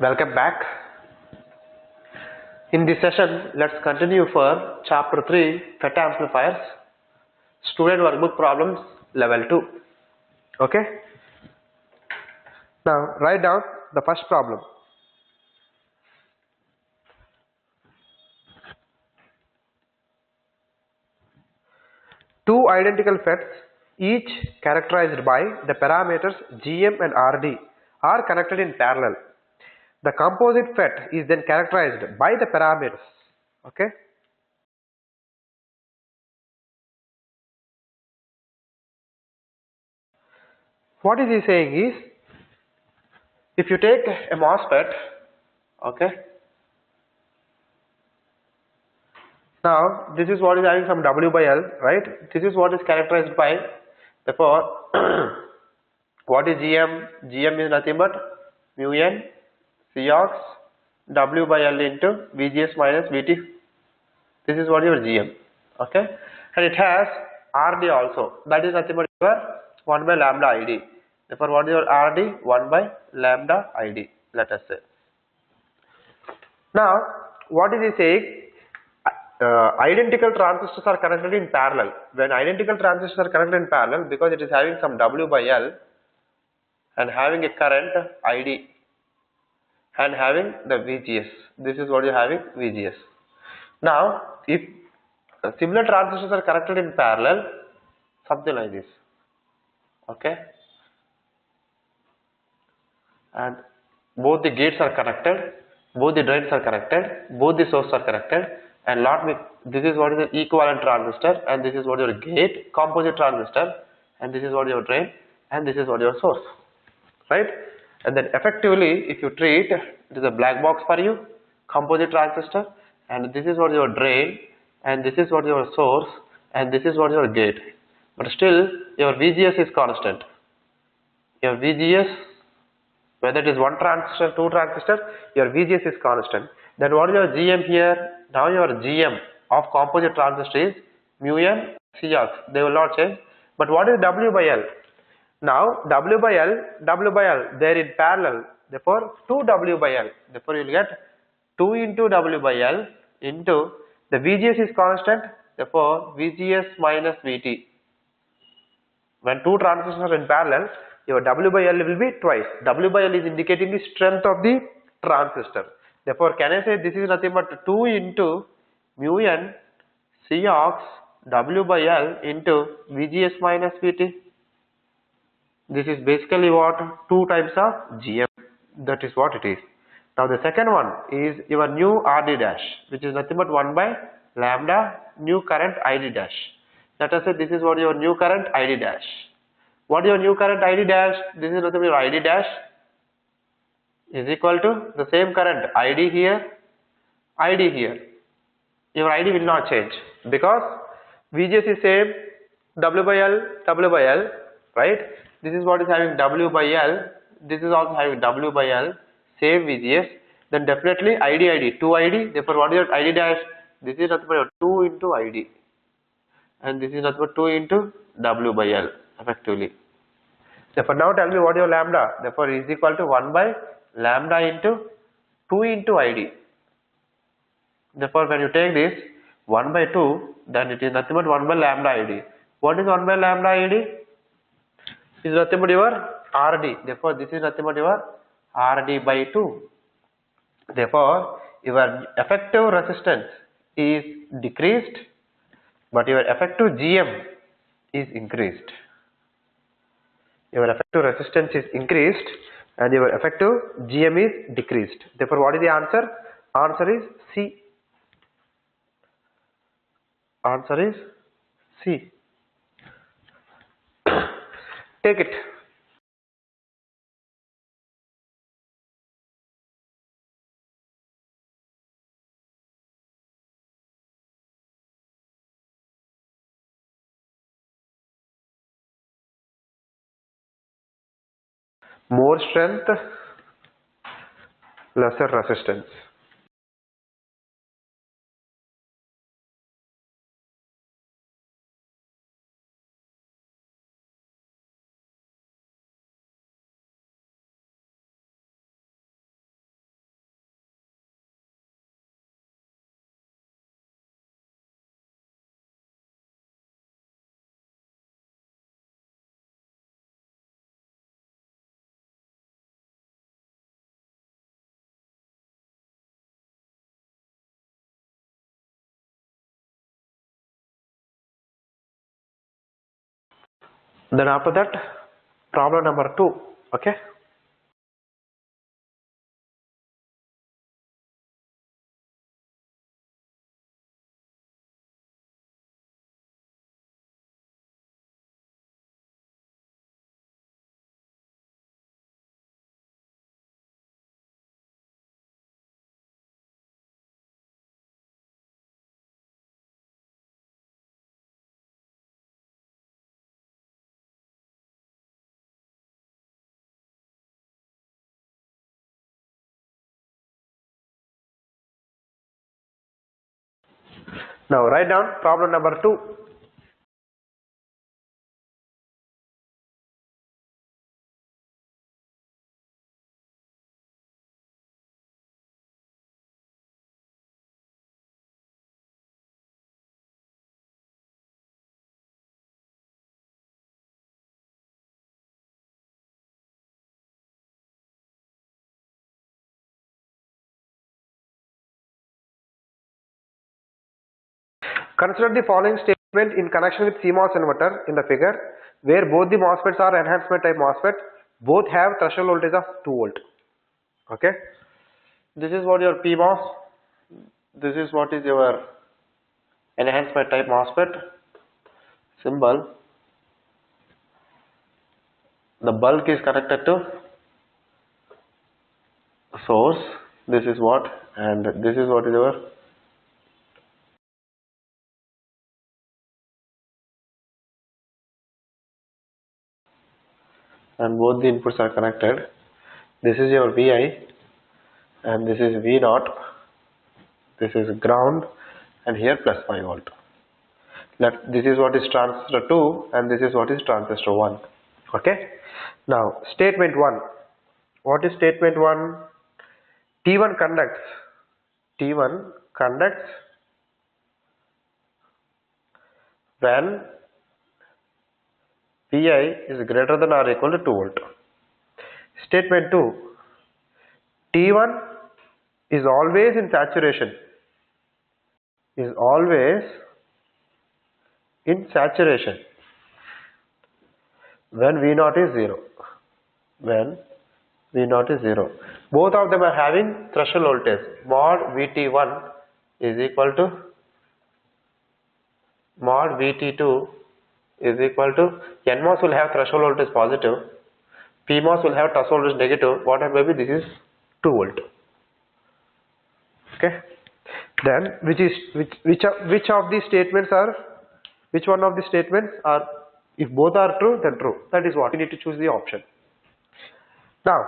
Welcome back. In this session, let's continue for Chapter 3 FET Amplifiers, Student Workbook Problems Level 2. Okay? Now, write down the first problem. Two identical FETs, each characterized by the parameters GM and RD, are connected in parallel. The composite FET is then characterized by the parameters. Okay? What is he saying is, if you take a MOSFET, okay, now this is what is having some W by L, right? This is what is characterized by, therefore, what is GM? GM is nothing but mu n Cox W by L into VGS minus VT. This is what your GM, okay, and it has RD also, that is nothing but your 1 by lambda ID. Therefore, what is your RD? 1 by lambda ID, let us say. Now, what is he saying? Identical transistors are connected in parallel. When identical transistors are connected in parallel, because it is having some W by L and having a current ID and having the VGS. This is what you are having, VGS. Now, if similar transistors are connected in parallel, something like this, okay, and both the gates are connected, both the drains are connected, both the sources are connected, and this is what is the equivalent transistor, and this is what your gate, composite transistor, and this is what your drain, and this is what your source, right? And then effectively, if you treat, it is a black box for you, composite transistor, and this is what your drain, and this is what your source, and this is what your gate. But still, your VGS is constant. Your VGS, whether it is one transistor, two transistor, your VGS is constant. Then what is your GM here? Now your GM of composite transistor is mu n Cox. They will not change. But what is W by L? Now W by L, they are in parallel. Therefore 2 W by L. Therefore you will get 2 into W by L into the VGS is constant. Therefore VGS minus VT. When two transistors are in parallel, your W by L will be twice. W by L is indicating the strength of the transistor. Therefore, can I say this is nothing but 2 into mu n Cox W by L into VGS minus VT. This is basically what? 2 times of GM. That is what it is. Now the second one is your new RD dash, which is nothing but 1 by lambda new current ID dash. Let us say this is what your new current ID dash. What is your new current ID dash? This is nothing but your ID dash is equal to the same current ID here, ID here. Your ID will not change because VGS is same, W by L, right? This is what is having W by L. This is also having W by L, same VGS. Then definitely ID, 2 ID. Therefore, what is your ID dash? This is nothing but 2 into ID. And this is nothing but 2 into W by L, effectively. Therefore, now tell me what is your lambda. Therefore, is equal to 1 by lambda into 2 into ID. Therefore, when you take this 1 by 2, then it is nothing but 1 by lambda ID. What is 1 by lambda ID? It is nothing but your RD. Therefore, this is nothing but your RD by 2. Therefore, your effective resistance is decreased, but your effective GM is increased. Your effective resistance is increased and your effective GM is decreased. Therefore, what is the answer? Answer is C. Answer is C. Take it. More strength, lesser resistance. Then after that, problem number 2. Okay. Now write down problem number 2. Consider the following statement in connection with CMOS inverter in the figure, where both the MOSFETs are enhancement type MOSFET, both have threshold voltage of 2 volt. Okay. This is what your PMOS, this is what is your enhancement type MOSFET symbol. The bulk is connected to source, this is what, and this is what is your and both the inputs are connected. This is your Vi and this is V0, this is ground, and here plus 5 volt. This is what is transistor 2 and this is what is transistor 1. Okay. Now statement 1. What is statement 1? T1 conducts when Vi is greater than or equal to 2 volt. Statement 2. T1 is always in saturation. When V0 is 0. Both of them are having threshold voltage. Mod VT1 is equal to mod VT2 is equal to NMOS will have threshold voltage positive, PMOS will have threshold voltage negative. Whatever may be, this is 2 volt. Okay. Then which of these statements are, which one of the statements are, if both are true, then true. That is what you need to choose the option. Now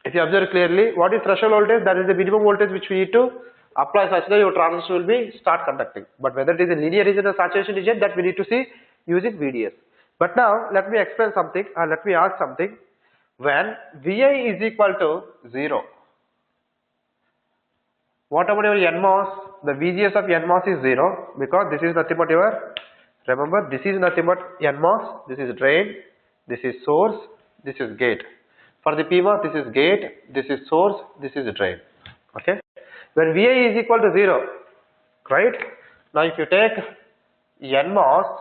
if you observe clearly, what is threshold voltage? That is the minimum voltage which we need to apply such that your transistor will be start conducting. But whether it is a linear region or saturation region, that we need to see using VDS. But now let me explain something and let me ask something. When Vi is equal to 0, what about your NMOS? The VGS of NMOS is 0 because this is nothing but your, remember, this is nothing but NMOS, this is drain, this is source, this is gate. For the PMOS, this is gate, this is source, this is drain. Okay. When Vi is equal to 0, right? Now if you take NMOS,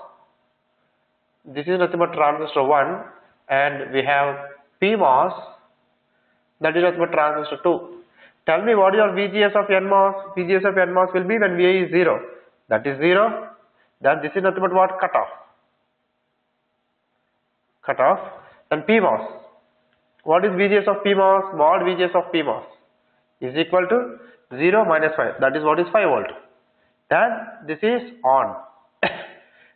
this is nothing but transistor 1, and we have PMOS, that is nothing but transistor 2. Tell me what is your VGS of NMOS? VGS of NMOS will be when Vi is 0. That is 0. Then this is nothing but what? Cutoff. Then PMOS. What is VGS of PMOS? Mod VGS of PMOS is equal to 0 minus 5. That is what is 5 volt. Then this is on.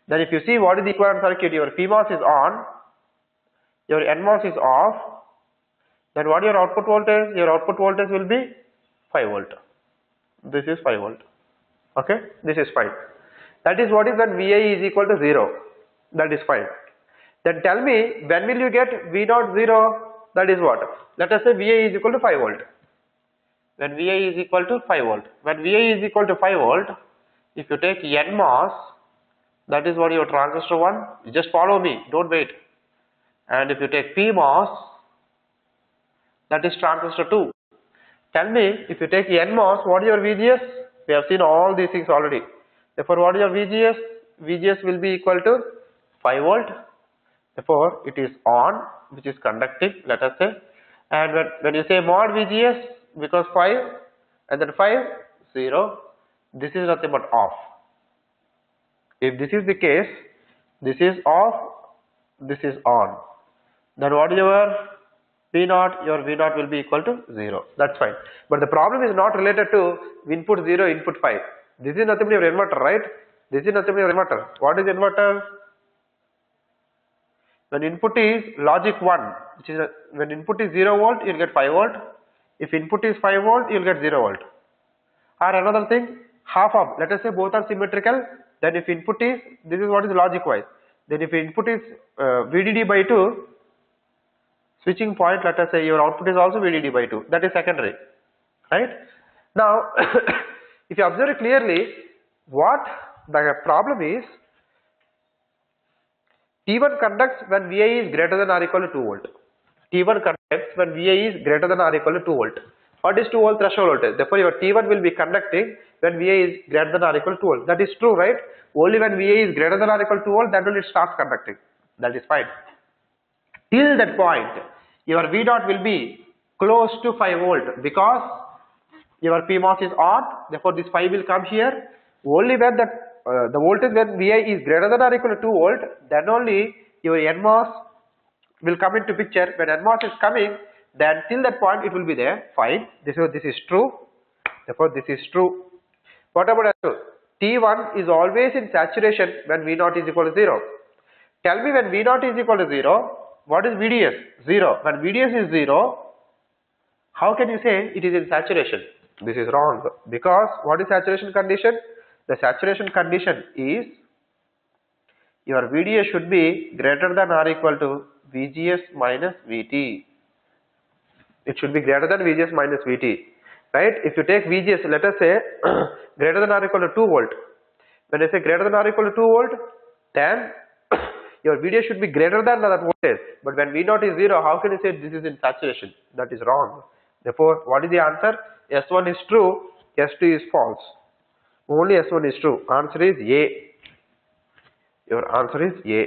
Then if you see what is the equivalent circuit, your PMOS is on, your NMOS is off. Then what is your output voltage? Your output voltage will be 5 volt. This is 5 volt. Okay, this is 5. That is what is when Vi is equal to 0. That is 5. Then tell me, when will you get V0 0? That is what? Let us say Vi is equal to 5 volt. When Vi is equal to 5 volt. When Vi is equal to 5 volt, if you take NMOS, that is what your transistor 1. You just follow me, don't wait. And if you take PMOS, that is transistor 2. Tell me, if you take NMOS, what is your VGS? We have seen all these things already. Therefore, what is your VGS? VGS will be equal to 5 volt. Therefore, it is on, which is conducting, let us say. And when you say mod VGS, because 5 and then 5, 0, this is nothing but off. If this is the case, this is off, this is on. Then what is your V0? Your V0 will be equal to 0. That's fine. But the problem is not related to input 0, input 5. This is nothing but your inverter, right? This is nothing but your inverter. What is inverter? When input is logic 1, which is when input is 0 volt, you will get 5 volt. If input is 5 volt, you will get 0 volt. Or another thing, half of, let us say both are symmetrical, then if input is, this is what is logic wise. Then if input is VDD by 2, switching point, let us say your output is also VDD by 2, that is secondary, right? Now, if you observe clearly, what the problem is, T1 conducts when Vi is greater than or equal to 2 volt. T1 conducts when Vi is greater than or equal to 2 volt. What is 2 volt threshold voltage? Therefore, your T1 will be conducting when Vi is greater than or equal to 2 volt. That is true, right? Only when Vi is greater than or equal to 2 volt, that will it starts conducting. That is fine. Till that point, your V dot will be close to 5 volt because your PMOS is on. Therefore, this 5 will come here. Only when the voltage when Vi is greater than or equal to 2 volt, then only your NMOS will come into picture. When NMOS is coming, then till that point it will be there. Fine. This is true. Therefore, this is true. What about S2? T1 is always in saturation when V0 is equal to 0. Tell me when V0 is equal to 0, what is VDS? 0. When VDS is 0, how can you say it is in saturation? This is wrong. Because what is saturation condition? The saturation condition is your VDS should be greater than or equal to VGS minus VT. It should be greater than VGS minus VT. Right? If you take VGS, let us say greater than or equal to 2 volt. When I say greater than or equal to 2 volt, then your VDS should be greater than that voltage. But when V0 is 0, how can you say this is in saturation? That is wrong. Therefore, what is the answer? S1 is true, S2 is false. Only S1 is true. Answer is A. Your answer is A.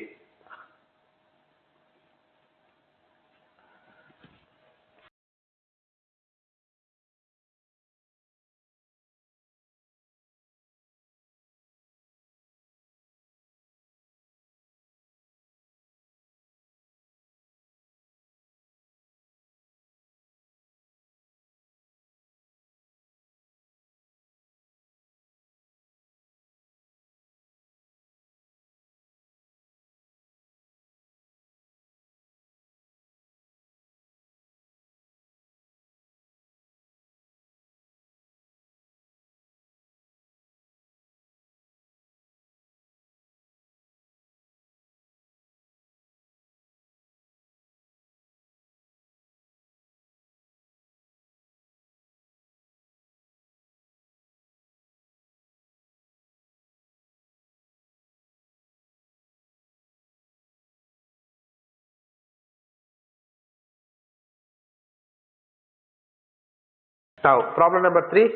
Now, problem number 3.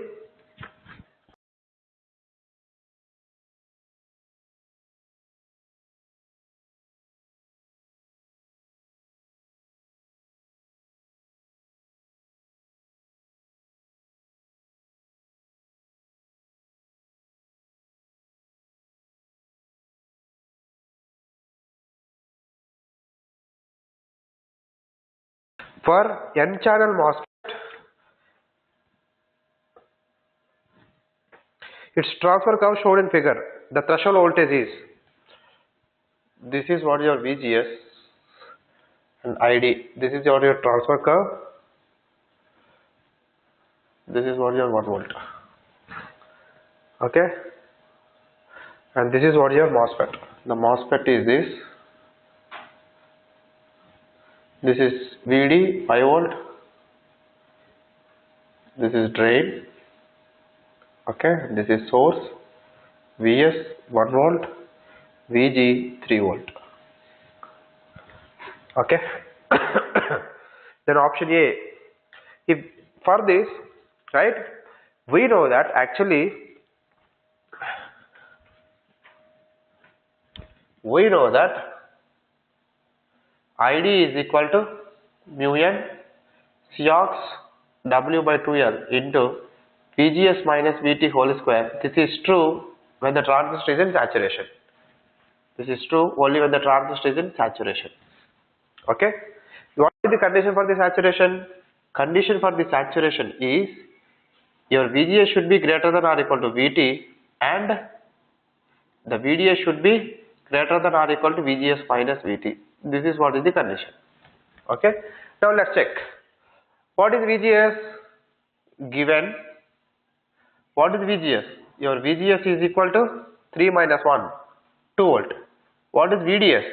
For N-channel MOSFET, its transfer curve shown in figure. The threshold voltage is, this is what your VGS and ID. This is your transfer curve. This is what your 1 volt. Okay. And this is what your MOSFET. The MOSFET is this. This is VD 5 volt. This is drain. Okay. This is source. VS 1 volt. VG 3 volt. Okay. Then option A. If for this, right, we know that actually ID is equal to mu n Cox W by 2L into VGS minus VT whole square. This is true when the transistor is in saturation. This is true only when the transistor is in saturation. Okay. What is the condition for the saturation? Condition for the saturation is your VGS should be greater than or equal to VT and the VDS should be greater than or equal to VGS minus VT. This is what is the condition. Okay. Now let's check. What is VGS? Given. What is VGS? Your VGS is equal to 3 minus 1, 2 volt. What is VDS?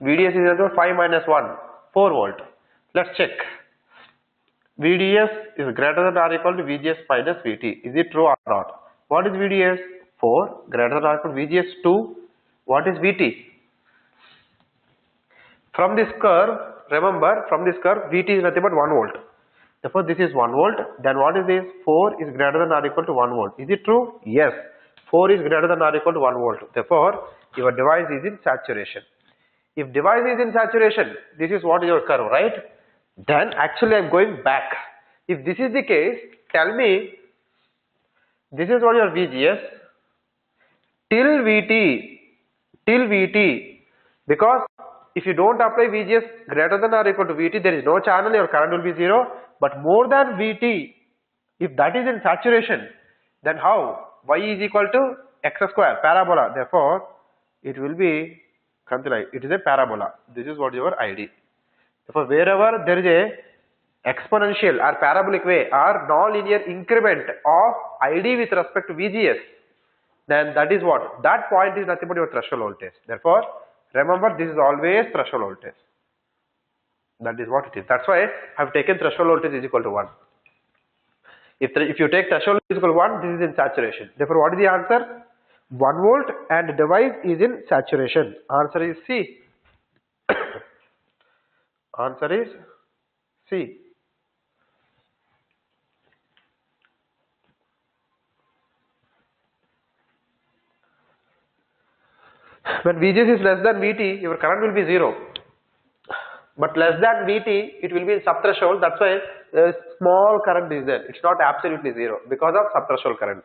VDS is equal to 5 minus 1, 4 volt. Let's check. VDS is greater than or equal to VGS minus VT. Is it true or not? What is VDS? 4 greater than or equal to VGS 2. What is VT? From this curve, remember from this curve VT is nothing but 1 volt. Therefore this is 1 volt. Then what is this? 4 is greater than or equal to 1 volt. Is it true? Yes. 4 is greater than or equal to 1 volt. Therefore your device is in saturation. If device is in saturation, this is what is your curve, right? Then actually I am going back. If this is the case, tell me this is what your VGS till VT, because if you don't apply VGS greater than or equal to VT, there is no channel, your current will be 0. But more than VT, if that is in saturation, then how? Y is equal to x square, parabola. Therefore it will be something like, it is a parabola. This is what your ID. Therefore wherever there is a exponential or parabolic way or non-linear increment of ID with respect to VGS, then that is what? That point is nothing but your threshold voltage. Therefore remember, this is always threshold voltage. That is what it is. That's why I have taken threshold voltage is equal to 1. If you take threshold is equal to 1, this is in saturation. Therefore what is the answer? 1 volt and device is in saturation. Answer is C. Answer is C. When VGS is less than VT, your current will be 0. But less than VT, it will be in subthreshold. That's why a small current is there. It's not absolutely 0 because of subthreshold current.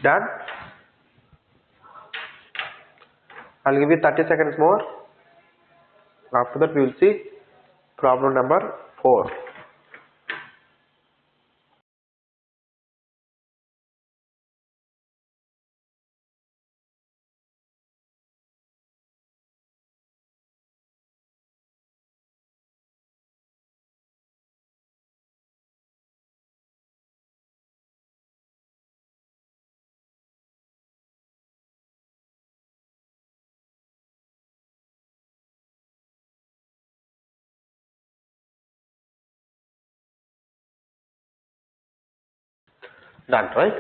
Done? I'll give you 30 seconds more. After that we will see problem number 4. Done, right?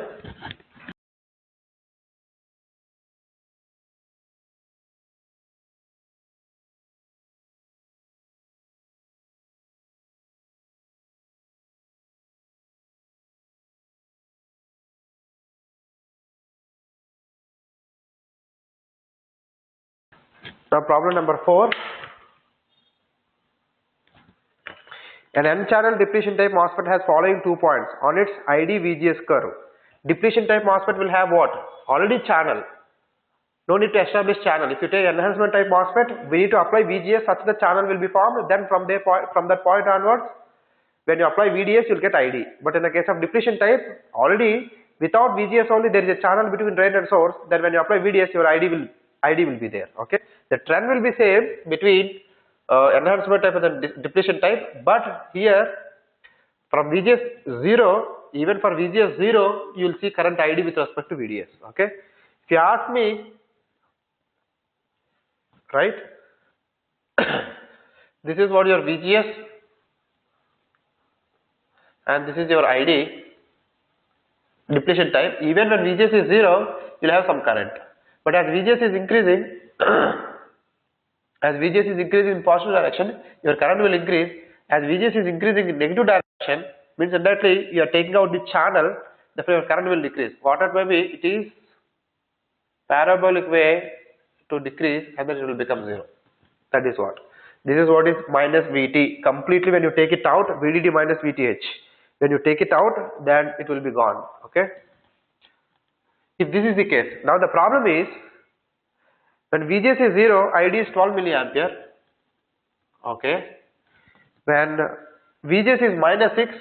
Now problem number 4. An N-channel depletion type MOSFET has following 2 points on its ID VGS curve. Depletion type MOSFET will have what? Already channel. No need to establish channel. If you take enhancement type MOSFET, we need to apply VGS such that channel will be formed. Then from that point onwards, when you apply VDS you will get ID, but in the case of depletion type, already without VGS only there is a channel between drain and source, then when you apply VDS your ID will be there. Okay, the trend will be same between enhancement type and the depletion type, but here from VGS 0, even for VGS 0 you will see current ID with respect to VDS. Okay, if you ask me, right, this is what your VGS and this is your ID depletion type. Even when VGS is 0 you will have some current, but as VGS is increasing as VGS is increasing in positive direction, your current will increase. As VGS is increasing in negative direction, means indirectly you are taking out the channel, therefore your current will decrease. What it may be, it is parabolic way to decrease and then it will become 0. That is what. This is what is minus VT. Completely when you take it out, VDD minus VTH. When you take it out, then it will be gone. Okay. If this is the case, now the problem is, when VGS is 0, ID is 12 milliampere. Okay. When VGS is minus 6,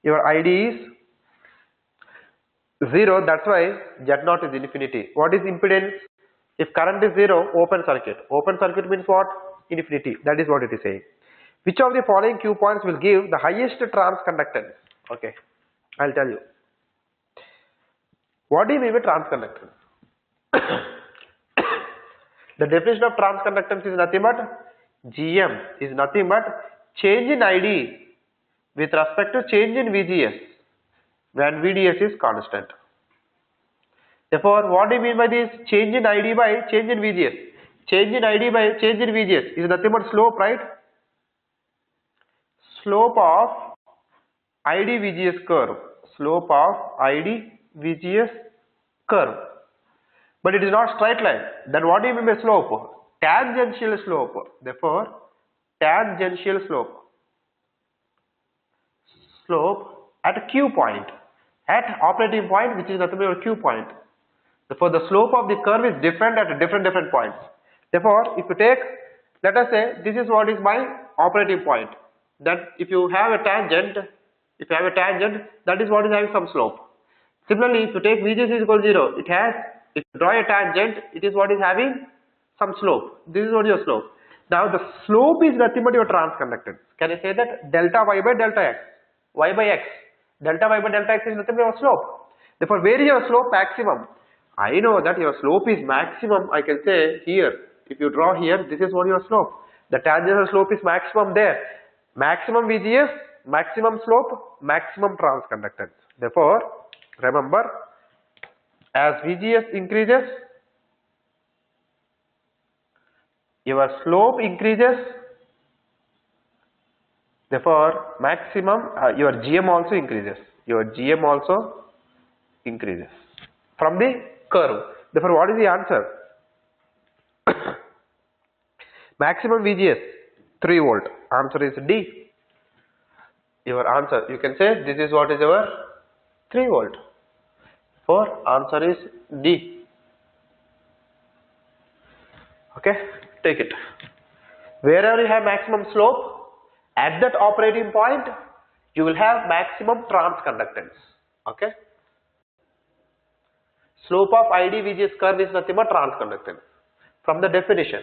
your ID is 0. That's why Z0 is infinity. What is impedance? If current is 0, open circuit. Open circuit means what? Infinity. That is what it is saying. Which of the following Q points will give the highest trans conductance? Okay. I'll tell you. What do you mean by trans conductance? The definition of trans conductance is nothing but GM is nothing but change in ID with respect to change in VGS when VDS is constant. Therefore, what do you mean by this? Change in ID by change in VGS. Change in ID by change in VGS is nothing but slope, right? Slope of ID VGS curve. Slope of ID VGS curve. But it is not straight line. Then what do you mean by slope? Tangential slope. Therefore, tangential slope. Slope at a Q point. At operating point, which is nothing but your Q point. Therefore, the slope of the curve is different at different points. Therefore, if you take, let us say, this is what is my operating point. Then, if you have a tangent, that is what is having some slope. Similarly, if you take VGS is equal to 0, it has, if you draw a tangent, it is what is having some slope. This is what your slope. Now, the slope is nothing but your transconductance. Can I say that? Delta y by delta x, y by x. Delta y by delta x is nothing but your slope. Therefore, where is your slope maximum? I know that your slope is maximum. I can say here, if you draw here, this is what your slope. The tangential slope is maximum there. Maximum VGS, maximum slope, maximum transconductance. Therefore, remember, as VGS increases, your slope increases. Therefore, maximum, your GM also increases. Your GM also increases from the curve. Therefore, what is the answer? Maximum VGS 3 volt. Answer is D. Your answer, you can say this is what is your 3 volt. For answer is D. Okay, take it. Wherever you have maximum slope, at that operating point, you will have maximum transconductance. Okay. Slope of ID VGS curve is nothing but transconductance from the definition.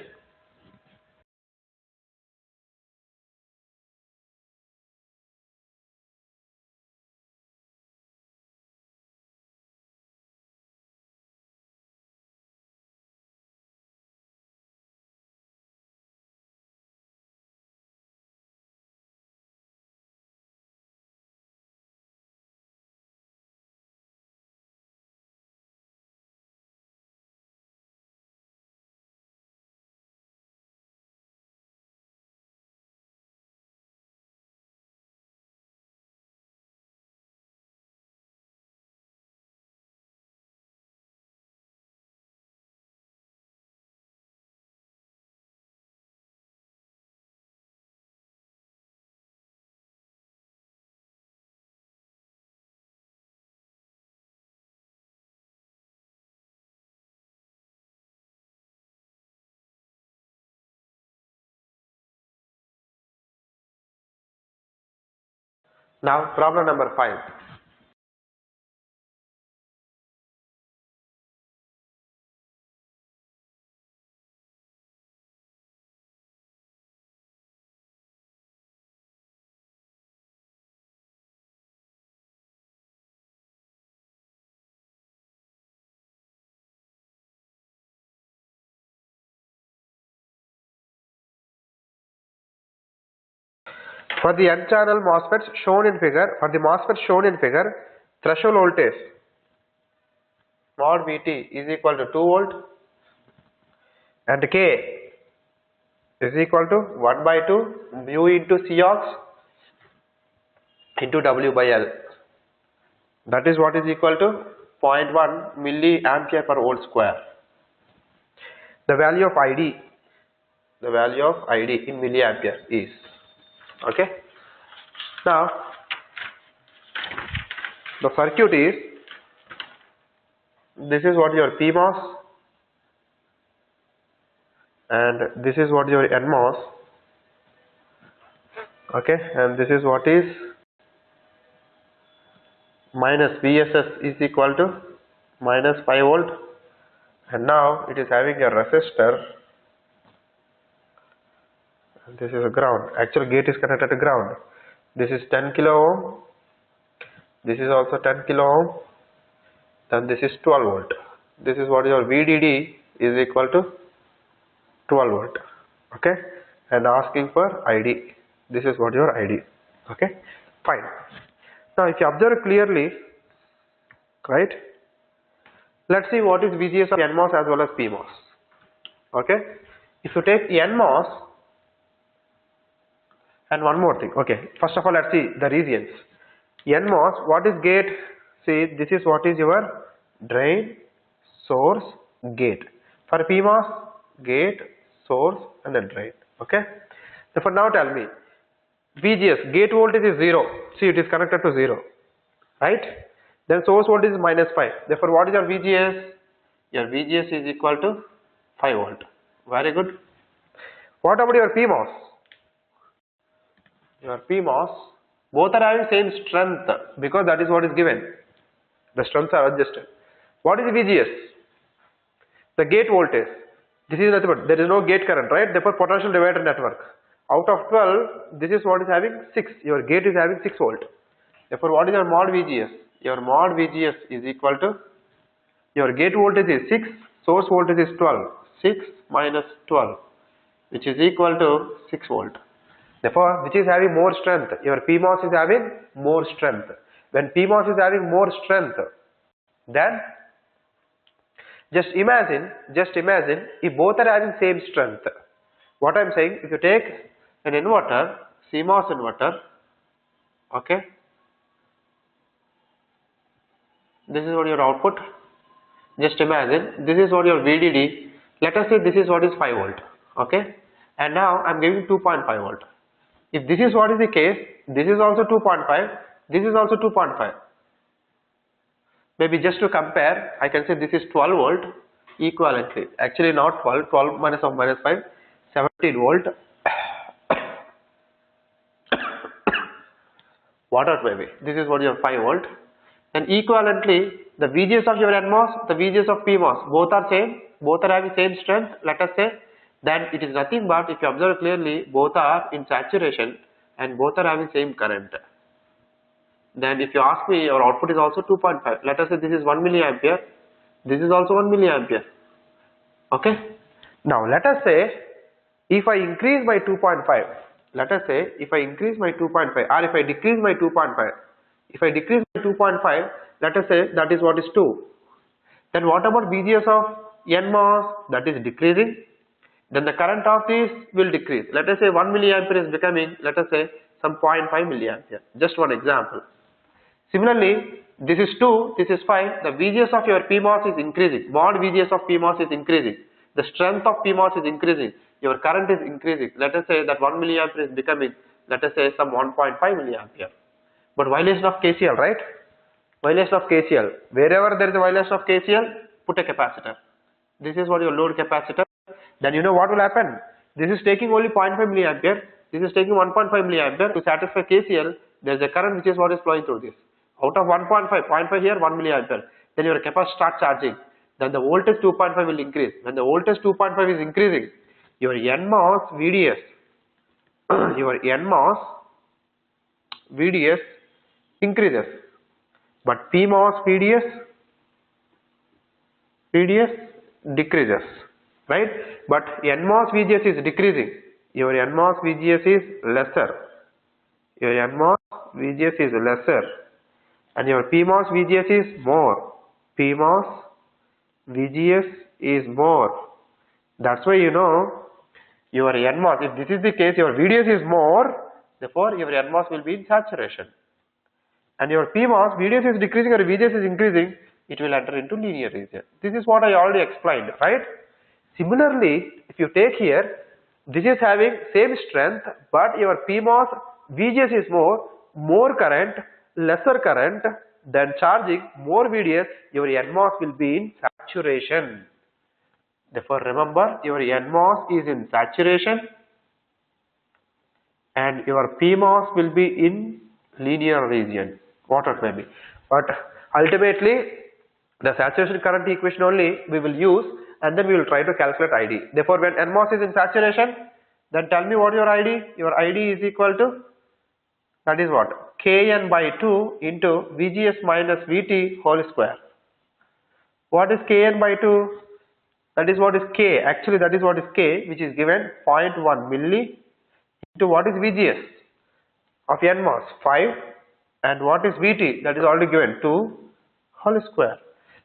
Now problem number 5. For the n-channel MOSFETs shown in figure, threshold voltage mod Vt is equal to 2 volt and K is equal to 1 by 2 mu into Cox into W by L. That is what is equal to 0.1 milliampere per volt square. The value of ID in milliampere is, okay. Now the circuit is, this is what your PMOS and this is what your NMOS, okay, and this is what is minus VSS is equal to minus 5 volt, and now it is having a resistor, and this is a ground. Actual gate is connected to ground. This is 10 kilo ohm, this is also 10 kilo ohm, then this is 12 volt. This is what your VDD is equal to 12 volt, okay, and asking for ID. This is what your ID, okay, fine. Now if you observe clearly, right, let's see what is VGS of NMOS as well as PMOS, okay. If you take NMOS, and one more thing, okay, first of all let's see the regions. NMOS, what is gate? See, this is what is your drain, source, gate. For PMOS, gate, source and then drain, okay. Therefore now tell me, VGS, gate voltage is 0, see it is connected to 0, right. Then source voltage is minus 5, therefore what is your VGS? Your VGS is equal to 5 volt, very good. What about your PMOS? Your PMOS, both are having same strength because that is what is given, the strengths are adjusted. What is VGS? The gate voltage, this is nothing but, there is no gate current, right, therefore potential divider network. Out of 12, this is what is having 6, your gate is having 6 volt. Therefore what is your mod VGS? Your mod VGS is equal to, your gate voltage is 6, source voltage is 12, 6 minus 12, which is equal to 6 volt. Therefore which is having more strength? Your PMOS is having more strength. When PMOS is having more strength, then just imagine if both are having same strength. What I am saying, if you take an inverter, CMOS inverter, okay, this is what your output. Just imagine, this is what your VDD, let us say this is what is 5 volt, okay, and now I am giving 2.5 volt. If this is what is the case, this is also 2.5, this is also 2.5. Maybe just to compare, I can say this is 12 volt equivalently. Actually not 12, 12 minus of minus 5, 17 volt. Whatever maybe. This is what your 5 volt. And equivalently, the VGS of your NMOS, the VGS of PMOS, both are same, both are having same strength, let us say, then it is nothing but, if you observe clearly, both are in saturation and both are having same current. Then if you ask me, your output is also 2.5. Let us say this is 1 milliampere, this is also 1 milliampere. Okay. Now let us say, if I increase by 2.5, let us say if I increase by 2.5 or if I decrease by 2.5, if I decrease by 2.5, let us say that is what is 2. Then what about VGS of NMOS? That is decreasing. Then the current of this will decrease. Let us say 1 milliampere is becoming, let us say, some 0.5 milliampere. Just one example. Similarly, this is 2, this is 5. The VGS of your PMOS is increasing. Mod VGS of PMOS is increasing. The strength of PMOS is increasing. Your current is increasing. Let us say that 1 milliampere is becoming, let us say, some 1.5 milliampere. But violation of KCL, right? Violation of KCL. Wherever there is a violation of KCL, put a capacitor. This is what your load capacitor. Then you know what will happen? This is taking only 0.5 milliampere. This is taking 1.5 milliampere. To satisfy KCL, There is a current which is what is flowing through this. Out of 1.5, 0.5 here, 1 milliampere. Then your capacitor starts charging. Then the voltage 2.5 will increase. When the voltage 2.5 is increasing, your NMOS VDS, your NMOS VDS increases. But PMOS VDS decreases. Right? But NMOS VGS is decreasing. Your NMOS VGS is lesser. Your NMOS VGS is lesser. And your PMOS VGS is more. PMOS VGS is more. That's why you know your NMOS, if this is the case, your VDS is more, therefore your NMOS will be in saturation. And your PMOS, VDS is decreasing or VGS is increasing, it will enter into linear region. This is what I already explained, right? Similarly, if you take here, this is having same strength, but your PMOS VGS is more current, lesser current, then charging, more VDS, your NMOS will be in saturation. Therefore, remember your NMOS is in saturation and your PMOS will be in linear region, what it may be. But ultimately, the saturation current equation only we will use and then we will try to calculate ID. Therefore, when NMOS is in saturation, then tell me what your ID? Your ID is equal to, that is what? Kn by 2 into VGS minus VT whole square. What is Kn by 2? That is what is K. Actually, that is what is K, which is given 0.1 milli into what is VGS of NMOS 5 and what is VT, that is already given 2 whole square.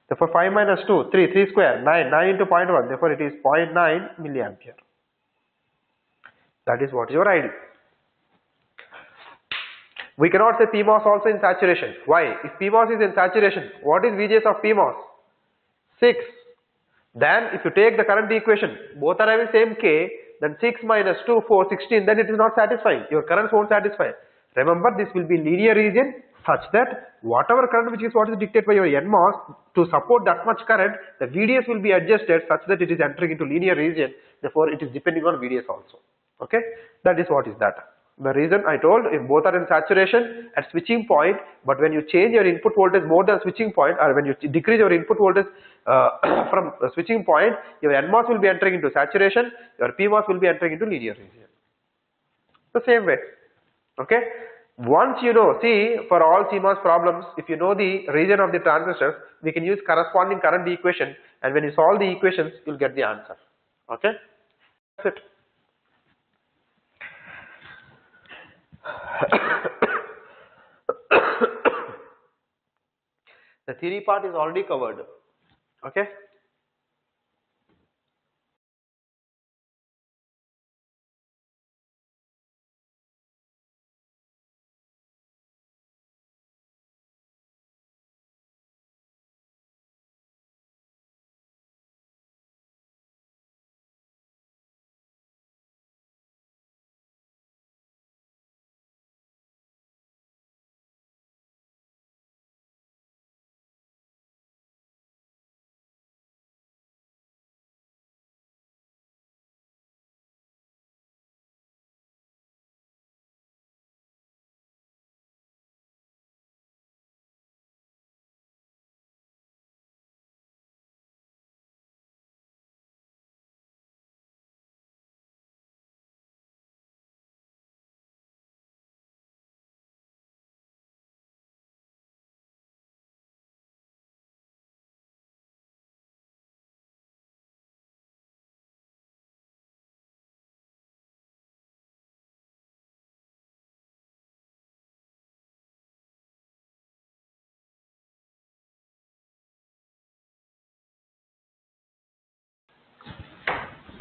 Therefore, 5 minus 2, 3 square, 9 into 0.1, therefore it is 0.9 milliampere. That is what is your ID. We cannot say PMOS also in saturation. Why? If PMOS is in saturation, what is VGS of PMOS? 6. Then if you take the current equation, both are having same K, then 6 minus 2, 4, 16, then it is not satisfying. Your currents won't satisfy. Remember, this will be linear region such that whatever current which is what is dictated by your NMOS, to support that much current, the VDS will be adjusted such that it is entering into linear region. Therefore, it is depending on VDS also. Okay, that is what is that. The reason I told, if both are in saturation at switching point, but when you change your input voltage more than switching point, or when you decrease your input voltage from switching point, your NMOS will be entering into saturation, your PMOS will be entering into linear region. The same way. Okay. Once you know, see, for all CMOS problems, if you know the region of the transistors, we can use corresponding current equation, and when you solve the equations, you'll get the answer. Okay. That's it. The theory part is already covered. Okay.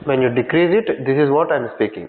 When you decrease it, this is what I am speaking.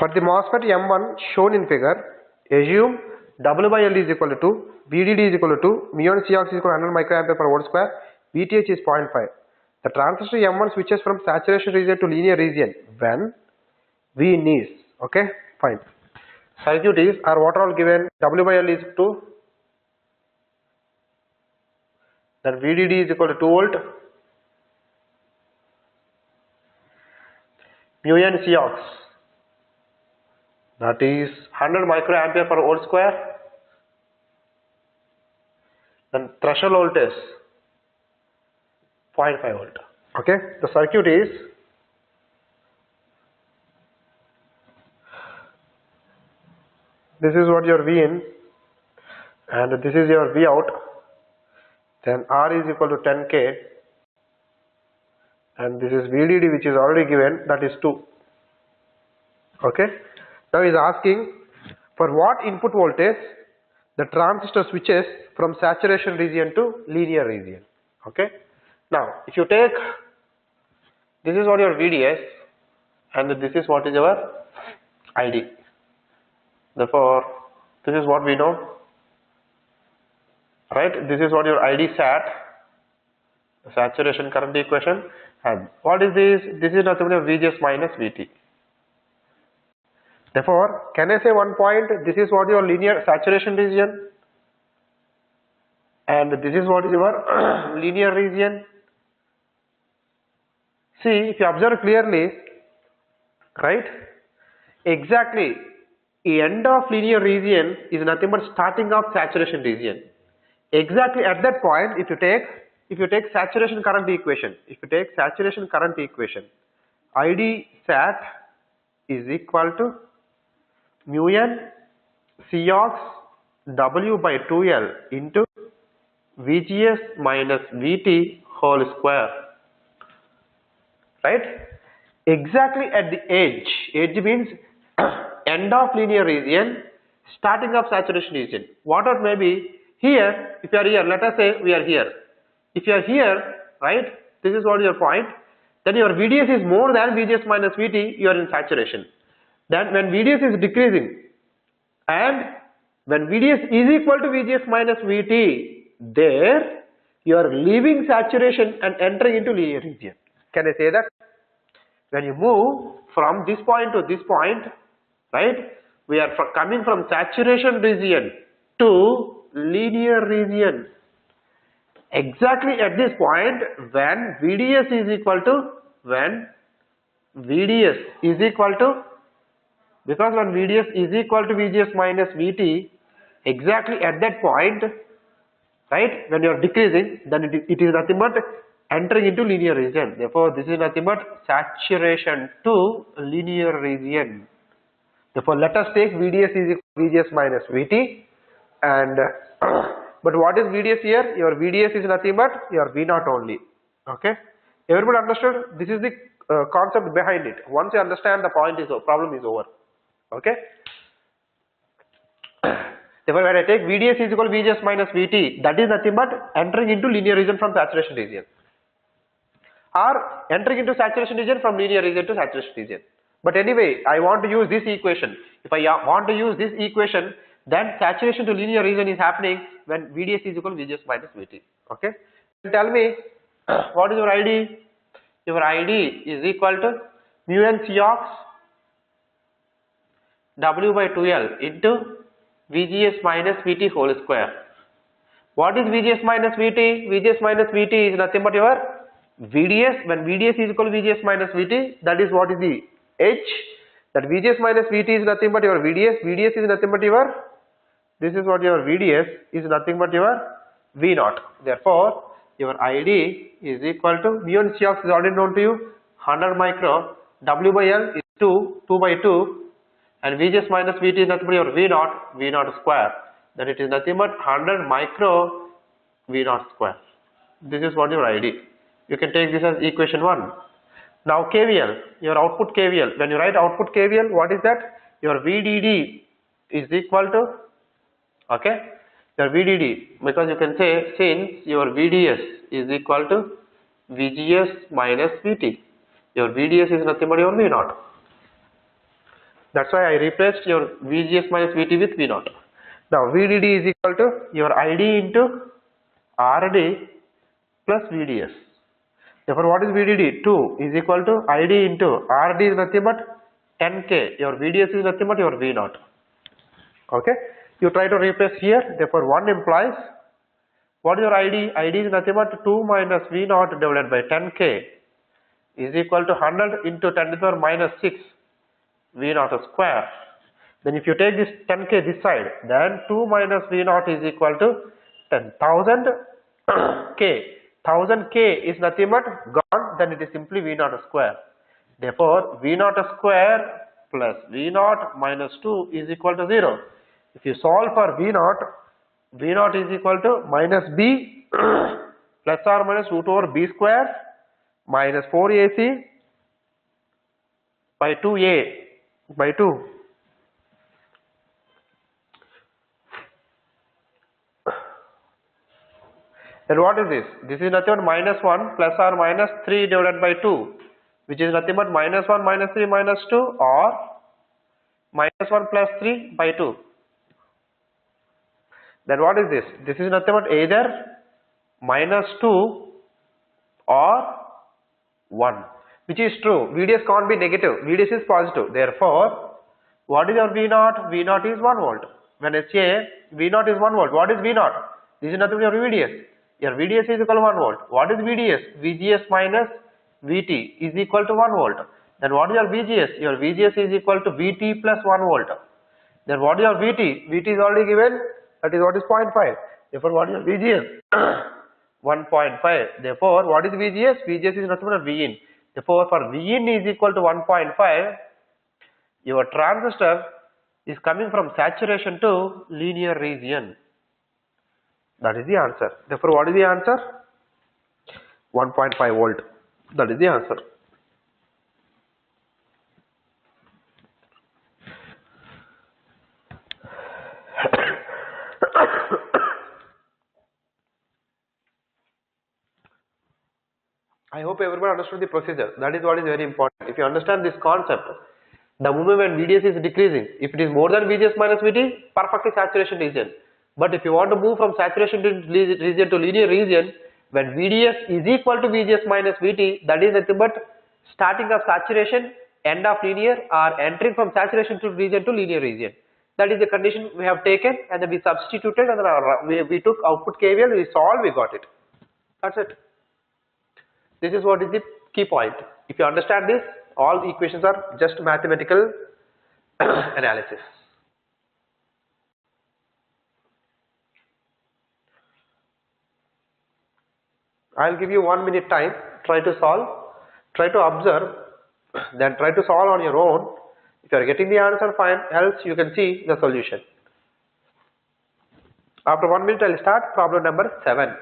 For the MOSFET M1 shown in figure, assume W by L is equal to 2, VDD is equal to 2, mu and Cox is equal to 100 microampere per volt square, VTH is 0.5. The transistor M1 switches from saturation region to linear region when V is, okay, fine. Circuit is, or what are all given, W by L is 2, then VDD is equal to 2 volt, mu and Cox, that is 100 microampere per volt square, then threshold voltage 0.5 volt. Okay, the circuit is this is what your V in and this is your V out, then R is equal to 10K and this is VDD which is already given, that is 2. Okay, now he is asking for what input voltage the transistor switches from saturation region to linear region. Okay, now if you take, this is what your VDS and this is what is your ID. Therefore, this is what we know, right? This is what your ID sat, the saturation current equation, and what is this? This is nothing but VGS minus VT. Therefore, can I say one point, this is what your linear saturation region and this is what is your linear region. See, if you observe clearly, right, exactly end of linear region is nothing but starting of saturation region. Exactly at that point, if you take saturation current equation, ID sat is equal to mu n Cox W by 2L into VGS minus VT whole square, right? Exactly at the edge means end of linear region, starting of saturation region. What it may be, here, if you are here, let us say we are here. If you are here, right, this is what your point, then your VDS is more than VGS minus VT, you are in saturation. Then when VDS is decreasing and when VDS is equal to VGS minus VT, there you are leaving saturation and entering into linear region. Can I say that? When you move from this point to this point, right, we are coming from saturation region to linear region. Exactly at this point, when VDS is equal to, because when VDS is equal to VGS minus VT, exactly at that point, right, when you are decreasing, then it is nothing but entering into linear region. Therefore, this is nothing but saturation to linear region. Therefore, let us take VDS is equal to VGS minus VT and but what is VDS here? Your VDS is nothing but your V0 only. Okay, everybody understood? This is the concept behind it. Once you understand, the problem is over. Okay. Therefore, when I take VDS is equal to VGS minus VT, that is nothing but entering into linear region from saturation region, or entering into saturation region from linear region to saturation region. But anyway, I want to use this equation. If I want to use this equation, then saturation to linear region is happening when VDS is equal to VGS minus VT. Okay. Tell me, what is your ID? Your ID is equal to mu n Cox W by 2L into VGS minus VT whole square. What is VGS minus VT? VGS minus VT is nothing but your VDS. When VDS is equal to VGS minus VT, that is what is the H. That VGS minus VT is nothing but your VDS. VDS is nothing but your, this is what your VDS is nothing but your V0. Therefore, your ID is equal to mu and Cox is already known to you, 100 micro, W by L is 2 by 2, and VGS minus VT is nothing but your V0 square. Then it is nothing but 100 micro V0 square. This is what your ID. You can take this as equation 1. Now KVL, your output KVL. When you write output KVL, what is that? Your VDD is equal to, okay, your VDD, because you can say since your VDS is equal to VGS minus VT, your VDS is nothing but your V0. That's why I replaced your VGS minus VT with V naught. Now VDD is equal to your ID into RD plus VDS. Therefore, what is VDD? 2 is equal to ID into RD is nothing but 10K. Your VDS is nothing but your V naught. Okay. You try to replace here. Therefore, 1 implies what is your ID? ID is nothing but 2 minus V naught divided by 10K is equal to 100 into 10 to the power minus 6 V naught square. Then if you take this 10K this side, then 2 minus V naught is equal to 10,000 K. 1000K is nothing but gone, then it is simply V naught square. Therefore, V naught square plus V naught minus 2 is equal to 0. If you solve for V naught is equal to minus B plus or minus root over B square minus 4AC by 2A by 2. Then what is this? This is nothing but minus 1 plus or minus 3 divided by 2, which is nothing but minus 1 minus 3 minus 2 or minus 1 plus 3 by 2. Then what is this? This is nothing but either minus 2 or 1, which is true. VDS can't be negative. VDS is positive. Therefore, what is your V naught? V naught is 1 volt. When I say V naught is 1 volt, what is V naught? This is nothing but your VDS. Your VDS is equal to 1 volt. What is VDS? VGS minus VT is equal to 1 volt. Then what is your VGS? Your VGS is equal to VT plus 1 volt. Then what is your VT? VT is already given. That is what is 0.5. Therefore, what is your VGS? 1.5. Therefore, what is VGS? VGS is nothing but Vin. Therefore, for Vin is equal to 1.5, your transistor is coming from saturation to linear region. That is the answer. Therefore, what is the answer? 1.5 volt. That is the answer. I hope everyone understood the procedure. That is what is very important. If you understand this concept, the moment when VDS is decreasing, if it is more than VGS minus VT, perfectly saturation region. But if you want to move from saturation region to linear region, when VDS is equal to VGS minus VT, that is nothing but starting of saturation, end of linear, or entering from saturation to linear region. That is the condition we have taken, and then we substituted, and then we took output KVL, we solved, we got it. That's it. This is what is the key point. If you understand this, all the equations are just mathematical analysis. I'll give you 1 minute time. Try to solve, try to observe, then try to solve on your own. If you are getting the answer, fine. Else you can see the solution. After 1 minute, I'll start problem number 7.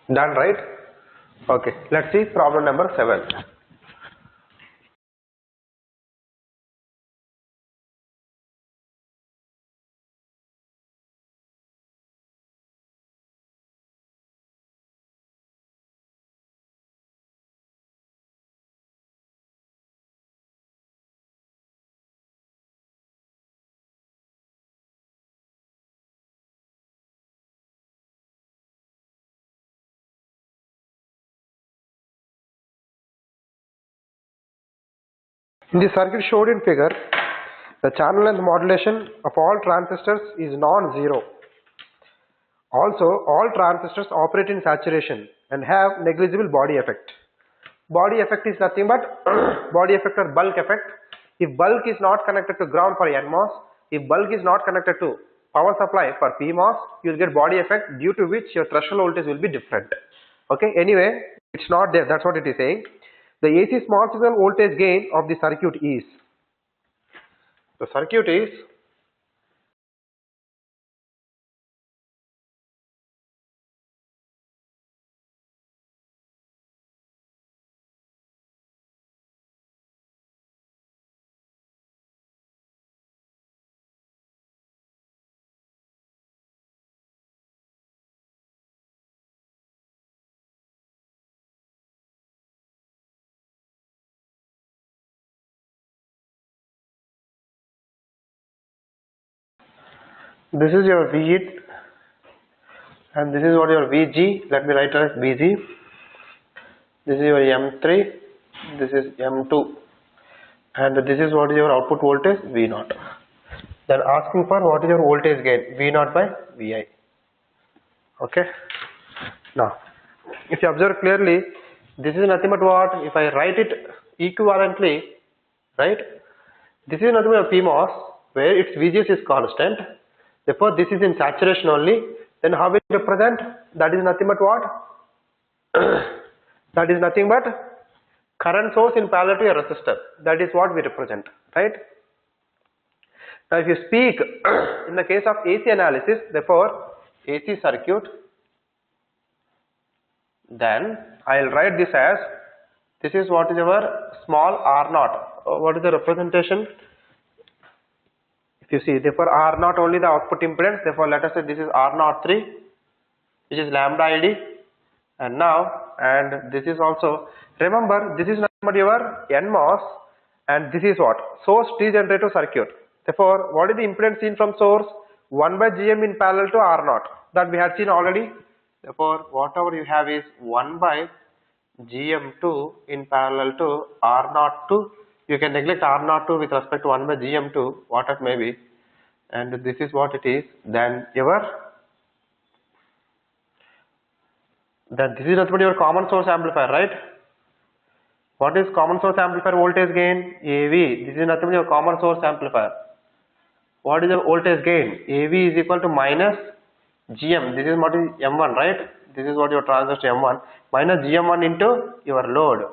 Done, right? Okay, let's see problem number 7. In the circuit showed in figure, the channel length modulation of all transistors is non-zero. Also, all transistors operate in saturation and have negligible body effect. Body effect is nothing but body effect or bulk effect. If bulk is not connected to ground for NMOS, if bulk is not connected to power supply for PMOS, you will get body effect, due to which your threshold voltage will be different. Okay, anyway, it's not there, that's what it is saying. The AC small signal voltage gain of the circuit is, the circuit is this is your VG and this is what your VG, let me write it as VG. This is your M3, this is M2, and this is what is your output voltage V0. Then asking for what is your voltage gain, V0 by Vi. Okay. Now, if you observe clearly, this is nothing but what, if I write it equivalently, right? This is nothing but PMOS where its VGS is constant. Therefore, this is in saturation only. Then how will it represent? That is nothing but what? That is nothing but current source in parallel to a resistor. That is what we represent, right? Now, if you speak in the case of AC analysis, therefore AC circuit, then I will write this as, this is what is our small R0. What is the representation? If you see, therefore R0 only the output impedance, therefore let us say this is R03, which is lambda ID, and now, and this is also, remember this is not your NMOS, and this is what? Source degenerative circuit. Therefore, what is the impedance seen from source? 1 by GM in parallel to R0, that we had seen already. Therefore, whatever you have is 1 by GM2 in parallel to R02. You can neglect R02 with respect to 1 by GM2, what it may be, and this is what it is. Then this is nothing but your common source amplifier, right? What is common source amplifier voltage gain? AV. This is nothing but your common source amplifier. What is the voltage gain? AV is equal to minus GM. This is what is M1, right? This is what your transistor M1 minus GM1 into your load,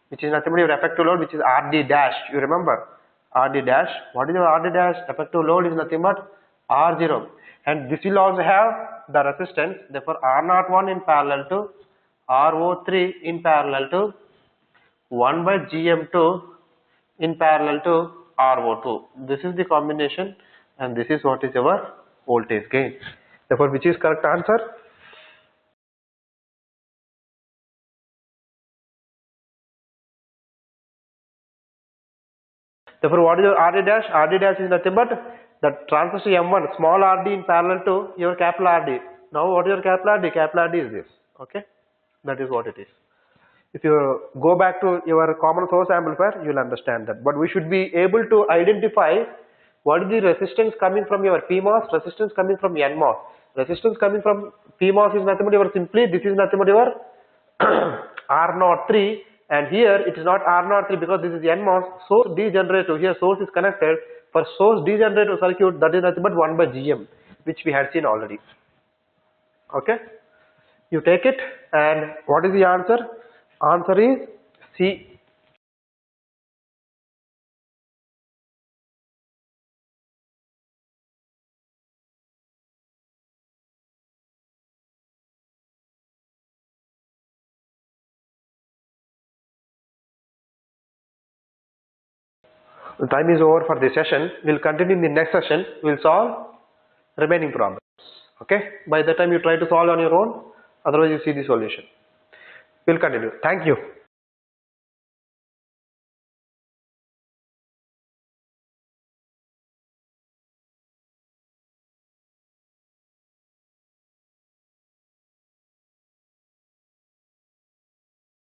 which is nothing but your effective load, which is RD dash. You remember RD dash. What is your RD dash? Effective load is nothing but R0, and this will also have the resistance. Therefore, R01 in parallel to R03 in parallel to 1 by GM2 in parallel to R02. This is the combination, and this is what is our voltage gain. Therefore, which is correct answer? Therefore, what is your RD dash? RD dash is nothing but the transistor M1, small RD in parallel to your capital RD. Now, what is your capital RD? Capital RD is this. Okay, that is what it is. If you go back to your common source amplifier, you will understand that. But we should be able to identify what is the resistance coming from your PMOS, resistance coming from NMOS. Resistance coming from PMOS is nothing but your simply, this is nothing but your R03, and here it is not R03 because this is NMOS. Source degenerative, here source is connected. For source degenerative circuit, that is nothing but 1 by GM, which we had seen already. Okay, you take it, and what is the answer? Answer is C. The time is over for this session. We'll continue in the next session. We'll solve remaining problems. Okay? By the time you try to solve on your own, otherwise you see the solution. We'll continue. Thank you.